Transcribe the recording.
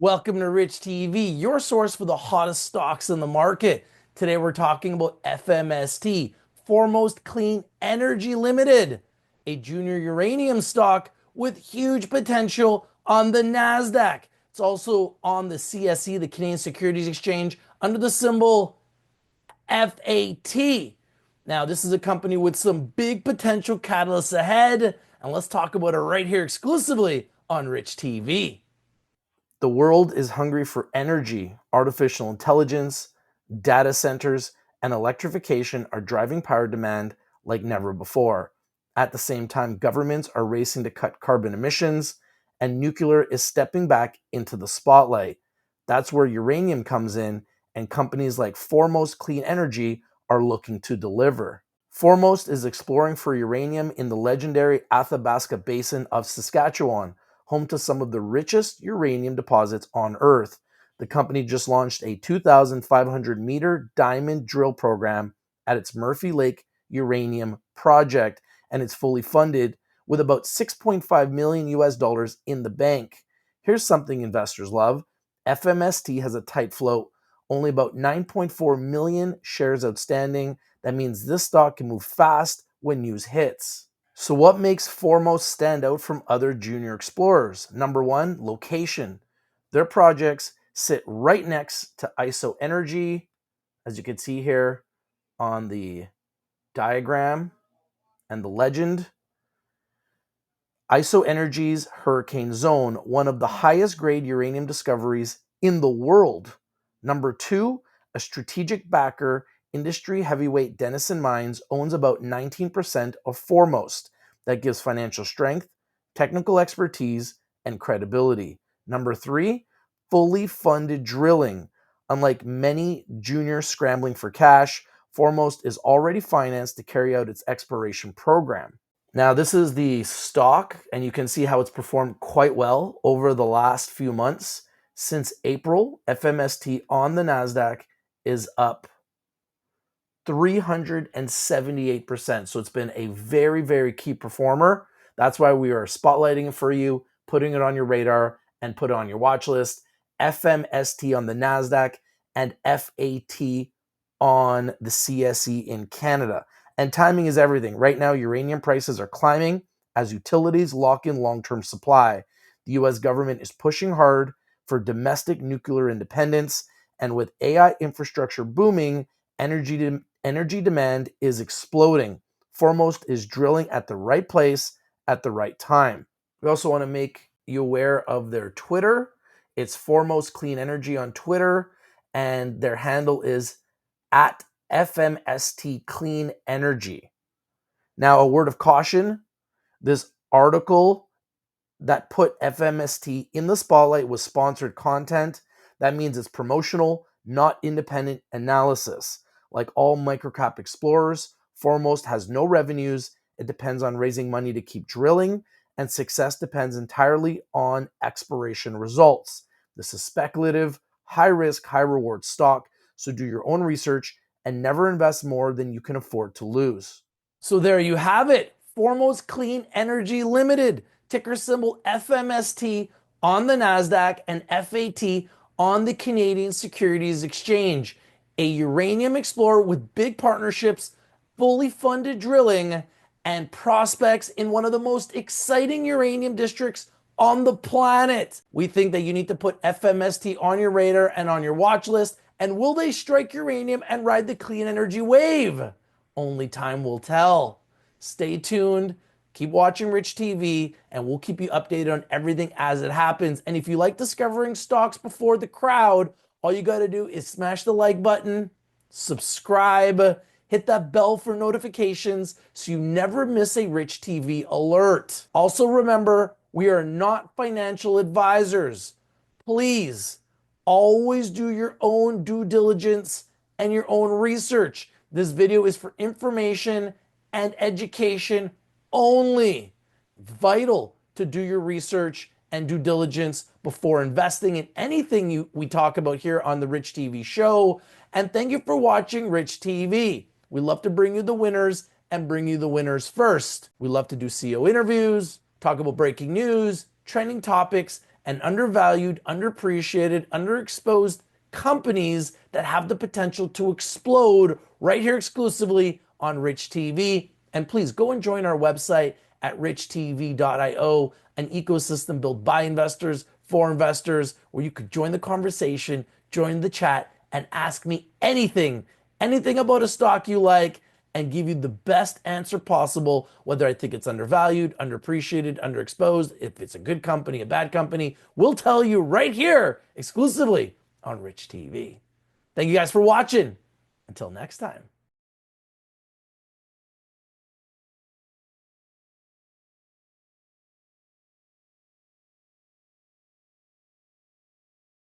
Welcome to Rich TV, your source for the hottest stocks in the market. Today we're talking about FMST, Foremost Clean Energy Limited, a junior uranium stock with huge potential on the NASDAQ. It's also on the CSE, the Canadian Securities Exchange, under the symbol FAT. Now, this is a company with some big potential catalysts ahead, and let's talk about it right here exclusively on Rich TV. The world is hungry for energy. Artificial intelligence, data centers, and electrification are driving power demand like never before. At the same time, governments are racing to cut carbon emissions, and nuclear is stepping back into the spotlight. That's where uranium comes in, and companies like Foremost Clean Energy are looking to deliver. Foremost is exploring for uranium in the legendary Athabasca Basin of Saskatchewan, home to some of the richest uranium deposits on Earth. The company just launched a 2,500-meter diamond drill program at its Murphy Lake uranium project, and it's fully funded with about 6.5 million US dollars in the bank. Here's something investors love. FMST has a tight float, only about 9.4 million shares outstanding. That means this stock can move fast when news hits. So what makes Foremost stand out from other junior explorers? Number one, location. Their projects sit right next to ISO Energy, as you can see here on the diagram and the legend. ISO Energy's Hurricane Zone, one of the highest grade uranium discoveries in the world. Number two, a strategic backer, industry heavyweight Denison Mines owns about 19% of Foremost. That gives financial strength, technical expertise, and credibility. Number three, fully funded drilling. Unlike many juniors scrambling for cash, Foremost is already financed to carry out its exploration program. Now, this is the stock, and you can see how it's performed quite well over the last few months. Since April, FMST on the NASDAQ is up 378%. So it's been a very, very key performer. That's why we are spotlighting it for you, putting it on your radar, and put it on your watch list. FMST on the NASDAQ and FAT on the CSE in Canada. And timing is everything. Right now, uranium prices are climbing as utilities lock in long-term supply. The US government is pushing hard for domestic nuclear independence, and with AI infrastructure booming, energy demand is exploding. Foremost is drilling at the right place at the right time. We also want to make you aware of their Twitter. It's Foremost Clean Energy on Twitter, and their handle is at FMST Clean Energy. Now, a word of caution, this article that put FMST in the spotlight was sponsored content. That means it's promotional, not independent analysis. Like all microcap explorers, Foremost has no revenues. It depends on raising money to keep drilling, and success depends entirely on exploration results. This is speculative, high risk, high reward stock, so do your own research and never invest more than you can afford to lose. So there you have it. Foremost Clean Energy Limited, ticker symbol FMST on the NASDAQ and FAT on the Canadian Securities Exchange. A uranium explorer with big partnerships, fully funded drilling, and prospects in one of the most exciting uranium districts on the planet. We think that you need to put FMST on your radar and on your watch list. And will they strike uranium and ride the clean energy wave? Only time will tell. Stay tuned. Keep watching Rich TV, and we'll keep you updated on everything as it happens. And if you like discovering stocks before the crowd, all you got to do is smash the like button, subscribe, hit that bell for notifications so you never miss a Rich TV alert. Also remember, we are not financial advisors. Please, always do your own due diligence and your own research. This video is for information and education only. Vital to do your research and due diligence before investing in anything we talk about here on the Rich TV show. And thank you for watching Rich TV. We love to bring you the winners and bring you the winners first. We love to do CEO interviews, talk about breaking news, trending topics, and undervalued, underappreciated, underexposed companies that have the potential to explode right here exclusively on Rich TV. And please go and join our website at richtv.io, an ecosystem built by investors for investors, where you could join the conversation, join the chat, and ask me anything about a stock you like, and give you the best answer possible, whether I think it's undervalued, underappreciated, underexposed, if it's a good company, a bad company. We'll tell you right here exclusively on Rich TV. Thank you guys for watching. Until next time.